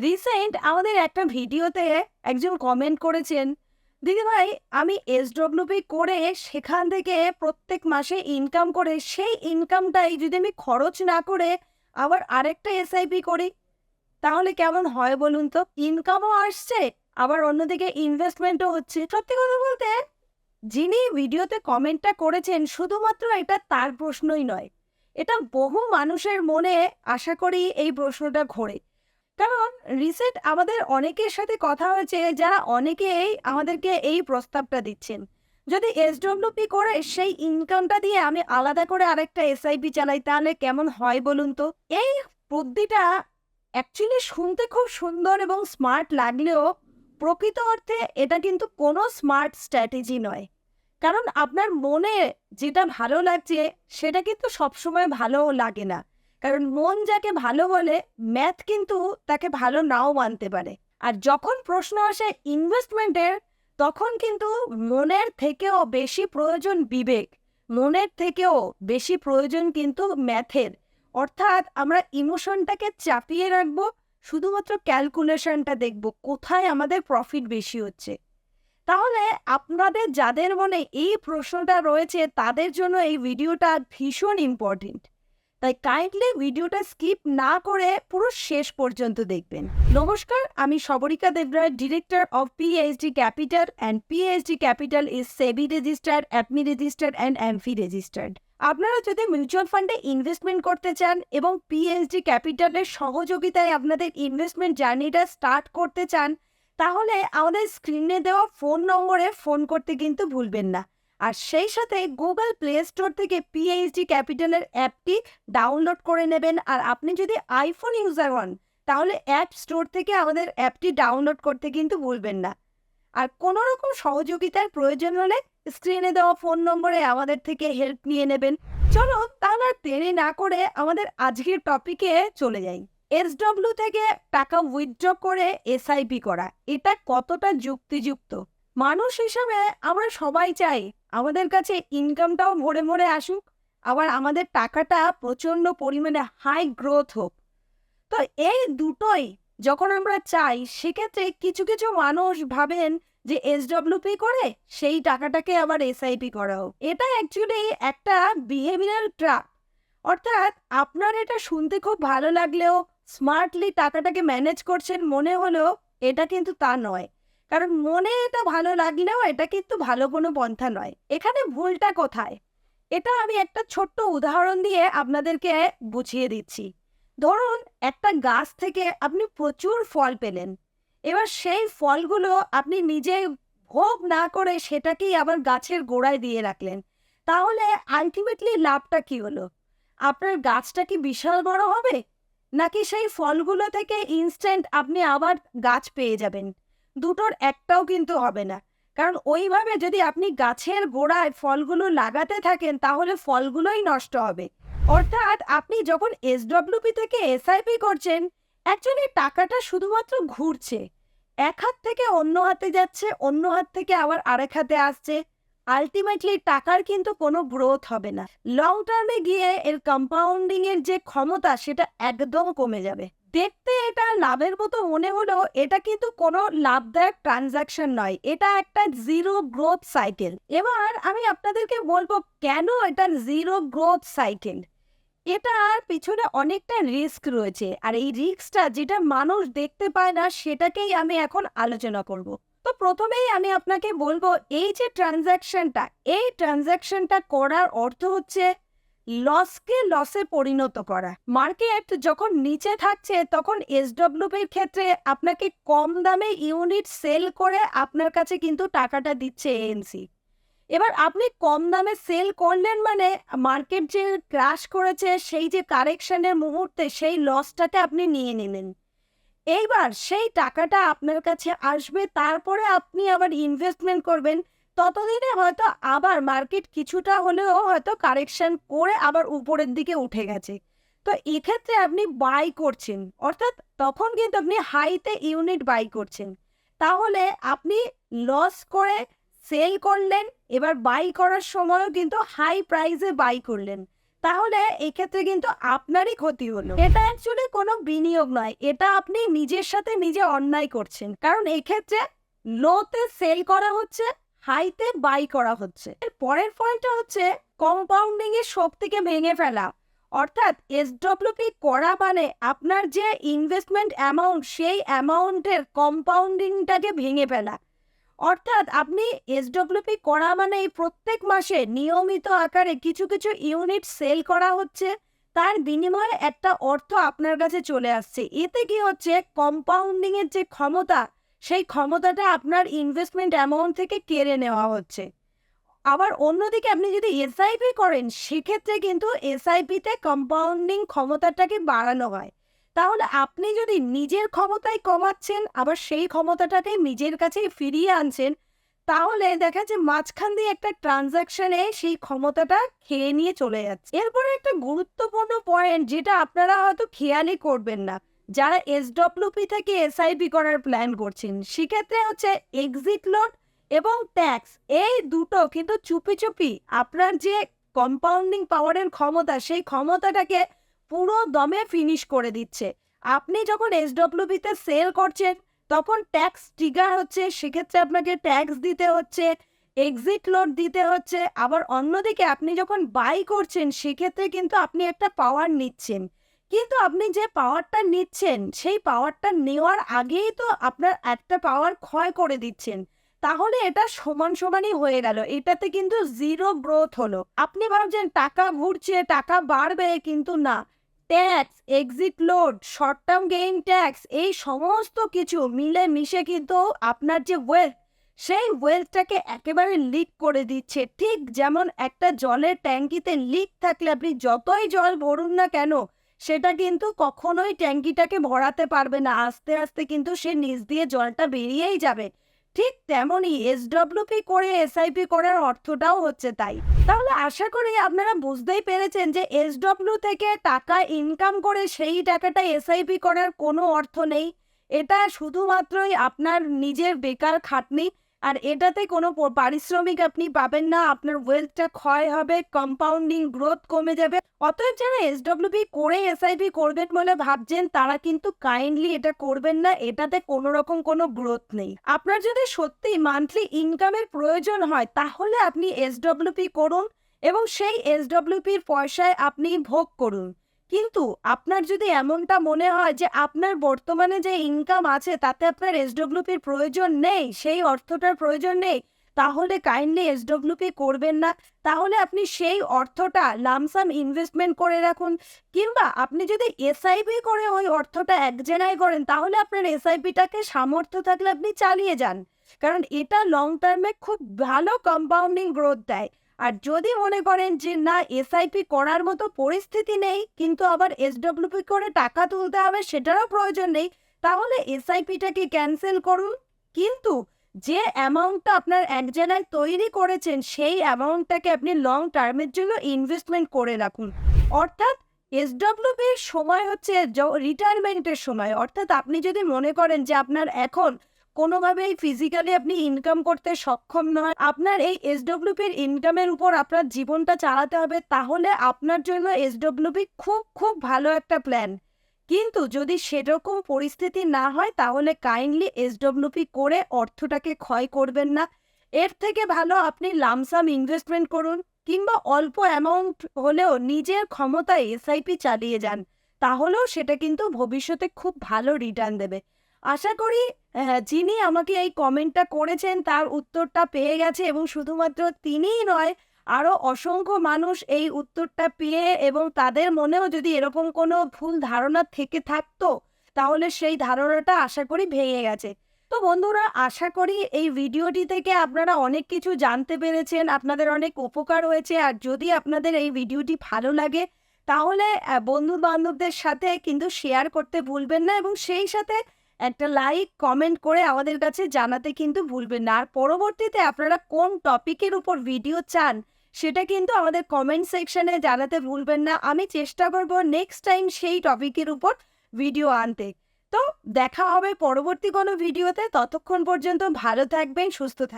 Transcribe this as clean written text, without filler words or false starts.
Recent আমাদের একটা ভিডিওতে একজন কমেন্ট করেছেন, দিদিভাই আমি এসডব্লিউপি করে সেখান থেকে প্রত্যেক মাসে ইনকাম করে সেই ইনকামটাই যদি আমি খরচ না করে আবার আরেকটা এসআইপি করি তাহলে কেমন হয় বলুন তো? ইনকামও আসছে, আবার অন্যদিকে ইনভেস্টমেন্টও হচ্ছে। সত্যি কথা বলতে, যিনি ভিডিওতে কমেন্টটা করেছেন শুধুমাত্র এটা তার প্রশ্নই নয়, এটা বহু মানুষের মনে আশা করি এই প্রশ্নটা ঘোরে। কারণ রিসেন্ট আমাদের অনেকের সাথে কথা হয়েছে যারা অনেকেই আমাদেরকে এই প্রস্তাবটা দিচ্ছেন, যদি এসডব্লিউপি করে সেই ইনকামটা দিয়ে আমি আলাদা করে আরেকটা এসআইপি চালাই তাহলে কেমন হয় বলুন তো? এই বুদ্ধিটা অ্যাকচুয়ালি শুনতে খুব সুন্দর এবং স্মার্ট লাগলেও প্রকৃত অর্থে এটা কিন্তু কোনো স্মার্ট স্ট্র্যাটেজি নয়। কারণ আপনার মনে যেটা ভালো লাগছে সেটা কিন্তু সবসময় ভালোও লাগে না। কারণ মন যাকে ভালো বলে, ম্যাথ কিন্তু তাকে ভালো নাও মানতে পারে। আর যখন প্রশ্ন আসে ইনভেস্টমেন্টের, তখন কিন্তু মনের থেকেও বেশি প্রয়োজন বিবেক, মনের থেকেও বেশি প্রয়োজন কিন্তু ম্যাথের। অর্থাৎ আমরা ইমোশনটাকে চাপিয়ে রাখবো, শুধুমাত্র ক্যালকুলেশনটা দেখব কোথায় আমাদের প্রফিট বেশি হচ্ছে। তাহলে আপনাদের যাদের মনে এই প্রশ্নটা রয়েছে তাদের জন্য এই ভিডিওটা ভীষণ ইম্পর্টেন্ট। তাই কাইন্ডলি ভিডিওটা স্কিপ না করে পুরো শেষ পর্যন্ত দেখবেন। নমস্কার, আমি Sabrika Debroy, director of PhD capital, and PhD capital is SEBI registered, APNI registered and AMFI registered. আপনারা যদি মিউচুয়াল ফান্ডে ইনভেস্টমেন্ট করতে চান এবং পিএইচডি ক্যাপিটালের সহযোগিতায় আপনাদের ইনভেস্টমেন্ট জার্নিটা স্টার্ট করতে চান, তাহলে আমাদের স্ক্রিনে দেওয়া ফোন নম্বরে ফোন করতে কিন্তু ভুলবেন না। আর সেই সাথে গুগল প্লে স্টোর থেকে পিএইচডি ক্যাপিটালের অ্যাপটি ডাউনলোড করে নেবেন। আর আপনি যদি আইফোন ইউজার হন তাহলে অ্যাপ স্টোর থেকে আমাদের অ্যাপটি ডাউনলোড করতে কিন্তু ভুলবেন না। আর কোনো রকম সহযোগিতার প্রয়োজন হলে স্ক্রিনে দেওয়া ফোন নম্বরে আমাদের থেকে হেল্প নিয়ে নেবেন। চলো তাহলে আর দেরি না করে আমাদের আজকের টপিকে চলে যাই। এসডব্লিউ থেকে টাকা উইথড্র করে এসআইপি করা, এটা কতটা যুক্তিযুক্ত? মানুষ হিসাবে আমরা সবাই চাই আমাদের কাছে ইনকামটাও ভরে ভরে আসুক, আবার আমাদের টাকাটা প্রচন্ড পরিমাণে হাই গ্রোথ হোক। তো এই দুটোই যখন আমরা চাই, সেক্ষেত্রে কিছু কিছু মানুষ ভাবেন যে এসডব্লিউপি করে সেই টাকাটাকে আবার এসআইপি করা হোক। এটা অ্যাকচুয়ালি একটা বিহেভিয়ারাল ট্র্যাপ। অর্থাৎ আপনার এটা শুনতে খুব ভালো লাগলেও, স্মার্টলি টাকাটাকে ম্যানেজ করছেন মনে হলেও, এটা কিন্তু তা নয়। কারণ মনে এটা ভালো লাগলেও এটা কিন্তু ভালো কোনো পন্থা নয়। এখানে ভুলটা কোথায়? এটা আমি একটা ছোট্ট উদাহরণ দিয়ে আপনাদেরকে বুঝিয়ে দিচ্ছি। ধরুন একটা গাছ থেকে আপনি প্রচুর ফল পেলেন, এবার সেই ফলগুলো আপনি নিজে ভোগ না করে সেটাকেই আবার গাছের গোড়ায় দিয়ে রাখলেন, তাহলে আলটিমেটলি লাভটা কি হলো? আপনার গাছটা কি বিশাল বড় হবে, নাকি সেই ফলগুলো থেকে ইনস্ট্যান্ট আপনি আবার গাছ পেয়ে যাবেন? দুটোর একটাও কিন্তু হবে না। কারণ ওইভাবে যদি আপনি গাছের গোড়ায় ফলগুলো লাগাতে থাকেন তাহলে ফলগুলোই নষ্ট হবে। অর্থাৎ আপনি যখন এসডব্লিউপি থেকে এসআইপি করছেন, অ্যাকচুয়ালি টাকাটা শুধুমাত্র ঘুরছে, এক হাত থেকে অন্য হাতে যাচ্ছে, অন্য হাত থেকে আবার আরেক হাতে আসছে। আলটিমেটলি টাকার কিন্তু কোনো গ্রোথ হবে না। লং টার্মে গিয়ে এর কম্পাউন্ডিং এর যে ক্ষমতা সেটা একদম কমে যাবে। দেখতে এটা লাভের মতো মনে হলেও এটা কিন্তু কোনো লাভদায়ক ট্রানজাকশন নয়, এটা একটা জিরো গ্রোথ সাইকেল। এবার আমি আপনাদেরকে বলবো কেন এটা জিরো গ্রোথ সাইকেল। এটার পিছনে অনেকটা রিস্ক রয়েছে, আর এই রিস্কটা যেটা মানুষ দেখতে পায় না সেটাকেই আমি এখন আলোচনা করব। তো প্রথমেই আমি আপনাকে বলবো, এই যে ট্রানজ্যাকশনটা, এই ট্রানজ্যাকশনটা করার অর্থ হচ্ছে লসকে লসে পরিণত করা। মার্কেট যখন নিচে থাকছে তখন এসডব্লিউপির ক্ষেত্রে আপনাকে কম দামে ইউনিট সেল করে আপনার কাছে কিন্তু টাকাটা দিচ্ছে এএনসি। এবার আপনি কম দামে সেল করলেন মানে মার্কেট যে ক্র্যাশ করেছে সেই যে কারেকশনের মুহূর্তে সেই লসটাকে আপনি নিয়ে নিলেন। এইবার সেই টাকাটা আপনার কাছে আসবে, তারপরে আপনি আবার ইনভেস্টমেন্ট করবেন। ততদিনে হয়তো আবার মার্কেট কিছুটা হলেও হয়তো কারেকশন করে আবার উপরের দিকে উঠে গেছে। তো এক্ষেত্রে আপনি বাই করছেন, অর্থাৎ তখন কিন্তু আপনি হাইতে ইউনিট বাই করছেন। তাহলে আপনি লস করে সেল করলেন, এবার বাই করার সময়ও কিন্তু হাই প্রাইসে বাই করলেন। তাহলে এক্ষেত্রে কিন্তু আপনারই ক্ষতি হলো। এটা অ্যাকচুয়ালি কোনো বিনিয়োগ নয়, এটা আপনি নিজের সাথে নিজে অন্যায় করছেন। কারণ এক্ষেত্রে লোতে সেল করা হচ্ছে, হাইতে বাই করা হচ্ছে। এর পরের পয়েন্টটা হচ্ছে কম্পাউন্ডিং এর শক্তিকে ভেঙে ফেলা। অর্থাৎ এসডব্লিউপি করা মানে আপনার যে ইনভেস্টমেন্ট অ্যামাউন্ট, সেই অ্যামাউন্টের কম্পাউন্ডিংটাকে ভেঙে ফেলা। অর্থাৎ আপনি এসডব্লিউপি করা মানে এই প্রত্যেক মাসে নিয়মিত আকারে কিছু কিছু ইউনিট সেল করা হচ্ছে, তার বিনিময়ে একটা অর্থ আপনার কাছে চলে আসছে। এতে কি হচ্ছে, কম্পাউন্ডিং এর যে ক্ষমতা, সেই ক্ষমতাটা আপনার ইনভেস্টমেন্ট অ্যামাউন্ট থেকে কেড়ে নেওয়া হচ্ছে। আবার অন্যদিকে আপনি যদি এসআইপি করেন, সেক্ষেত্রে কিন্তু এসআইপিতে কম্পাউন্ডিং ক্ষমতাটাকে বাড়ানো হয়। তাহলে আপনি যদি নিজের ক্ষমতায় কমাচ্ছেন, আবার সেই ক্ষমতাটাকে নিজের কাছেই ফিরিয়ে আনছেন, তাহলে দেখা যাচ্ছে মাঝখান দিয়ে একটা ট্রানজাকশনে সেই ক্ষমতাটা খেয়ে নিয়ে চলে যাচ্ছে। এরপরে একটা গুরুত্বপূর্ণ পয়েন্ট, যেটা আপনারা হয়তো খেয়ালই করবেন না যারা এসডব্লিউপি থেকে এসআইপি করার প্ল্যান করছেন, সেক্ষেত্রে হচ্ছে এক্সিট লট এবং ট্যাক্স, এই দুটো কিন্তু চুপি চুপি আপনার যে কম্পাউন্ডিং পাওয়ারের ক্ষমতা, সেই ক্ষমতাটাকে পুরো দমে ফিনিশ করে দিচ্ছে। আপনি যখন এসডব্লিউপিতে সেল করছেন, তখন ট্যাক্স ট্রিগার হচ্ছে, সেক্ষেত্রে আপনাকে ট্যাক্স দিতে হচ্ছে, এক্সিট লট দিতে হচ্ছে। আবার অন্যদিকে আপনি যখন বাই করছেন, সেক্ষেত্রে কিন্তু আপনি একটা পাওয়ার নিচ্ছেন, কিন্তু আপনি যে পাওয়ারটা নিচ্ছেন, সেই পাওয়ারটা নেওয়ার আগেই তো আপনার একটা পাওয়ার ক্ষয় করে দিচ্ছেন। তাহলে এটা সমান সমানই হয়ে গেল, এটাতে কিন্তু জিরো গ্রোথ হলো। আপনি ভাবছেন টাকা ঘুরছে, টাকা বাড়বে, কিন্তু না। Tax, exit load, short term gain tax, এই সমস্ত কিছু মিলে মিশে কিন্তু আপনার যে ওয়েলথ, সেই ওয়েলথটাকে একেবারে লিক করে দিচ্ছে। ঠিক যেমন একটা জলের ট্যাঙ্কিতে লিক থাকলে আপনি যতই জল ভরুন না কেন, সেটা কিন্তু কখনোই ট্যাঙ্কিটাকে ভরাতে পারবে না, আস্তে আস্তে কিন্তু সে নিচ দিয়ে জলটা বেরিয়েই যাবে। ঠিক তেমনই এসডব্লিউপি করে এসআইপি করার অর্থটাও হচ্ছে তাই। তাহলে আশা করি আপনারা বুঝতেই পেরেছেন যে এসডব্লিউ থেকে টাকা ইনকাম করে সেই টাকাটা এসআইপি করার কোনো অর্থ নেই। এটা শুধুমাত্রই আপনার নিজের বেকার খাটনি, আর এটাতে কোনো পারিশ্রমিক আপনি পাবেন না, আপনার ওয়েলথটা ক্ষয় হবে, কম্পাউন্ডিং গ্রোথ কমে যাবে। অতএব যারা এসডব্লিউপি করে এসআইপি করবেন বলে ভাবছেন, তারা কিন্তু কাইন্ডলি এটা করবেন না, এটাতে কোনো রকম কোনো গ্রোথ নেই। আপনার যদি সত্যি মান্থলি ইনকামের প্রয়োজন হয়, তাহলে আপনি এসডব্লিউপি করুন এবং সেই এসডব্লিউপির পয়সায় আপনি ভোগ করুন। কিন্তু আপনার যদি এমনটা মনে হয় যে আপনার বর্তমানে যে ইনকাম আছে, তাতে আপনার এসডব্লিউপির প্রয়োজন নেই, সেই অর্থটার প্রয়োজন নেই, তাহলে কাইন্ডলি এসডব্লিউপি করবেন না। তাহলে আপনি সেই অর্থটা লামসাম ইনভেস্টমেন্ট করে রাখুন, কিংবা আপনি যদি এসআইপি করে ওই অর্থটা এক জায়গায় করেন, তাহলে আপনার এসআইপিটাকে সামর্থ্য থাকলে আপনি চালিয়ে যান, কারণ এটা লং টার্মে খুব ভালো কম্পাউন্ডিং গ্রোথ দেয়। আর যদি মনে করেন যে না, এসআইপি করার মতো পরিস্থিতি নেই, কিন্তু আবার এসডব্লিউপি করে টাকা তুলতে হবে, সেটারও প্রয়োজন নেই, তাহলে এসআইপিটাকে ক্যান্সেল করুন। কিন্তু যে অ্যামাউন্টটা আপনার এক জায়গায় তৈরি করেছেন, সেই অ্যামাউন্টটাকে আপনি লং টার্মের জন্য ইনভেস্টমেন্ট করে রাখুন। অর্থাৎ এসডব্লিউপির সময় হচ্ছে রিটায়ারমেন্টের সময়। অর্থাৎ আপনি যদি মনে করেন যে আপনার এখন কোনোভাবেই ফিজিক্যালি আপনি ইনকাম করতে সক্ষম নয়, আপনার এই এসডব্লিউপির ইনকামের উপর আপনার জীবনটা চালাতে হবে, তাহলে আপনার জন্য এসডব্লিউপি খুব খুব ভালো একটা প্ল্যান। কিন্তু যদি সেরকম পরিস্থিতি না হয়, তাহলে কাইন্ডলি এসডব্লিউপি করে অর্থটাকে ক্ষয় করবেন না। এর থেকে ভালো আপনি লামসাম ইনভেস্টমেন্ট করুন, কিংবা অল্প অ্যামাউন্ট হলেও নিজের ক্ষমতায় এসআইপি চালিয়ে যান, তাহলেও সেটা কিন্তু ভবিষ্যতে খুব ভালো রিটার্ন দেবে। আশা করি যিনি আমাকে এই কমেন্টটা করেছেন, তার উত্তরটা পেয়ে গেছে, এবং শুধুমাত্র তিনিই নয়, আরও অসংখ্য মানুষ এই উত্তরটা পেয়ে, এবং তাদের মনেও যদি এরকম কোনো ভুল ধারণা থেকে থাকতো, তাহলে সেই ধারণাটা আশা করি ভেঙে গেছে। তো বন্ধুরা, আশা করি এই ভিডিওটি থেকে আপনারা অনেক কিছু জানতে পেরেছেন, আপনাদের অনেক উপকার হয়েছে। আর যদি আপনাদের এই ভিডিওটি ভালো লাগে, তাহলে বন্ধু বান্ধবদের সাথে কিন্তু শেয়ার করতে ভুলবেন না, এবং সেই সাথে একটা লাইক কমেন্ট করে আমাদের কাছে জানাতে কিন্তু ভুলবেন না। আর পরবর্তীতে আপনারা কোন টপিকের উপর ভিডিও চান, সেটা কিন্তু আমাদের কমেন্ট সেকশনে জানাতে ভুলবেন না। আমি চেষ্টা করব নেক্সট টাইম সেই টপিকের উপর ভিডিও আনতে। তো দেখা হবে পরবর্তী কোনো ভিডিওতে। ততক্ষণ পর্যন্ত ভালো থাকবেন, সুস্থ থাকবেন।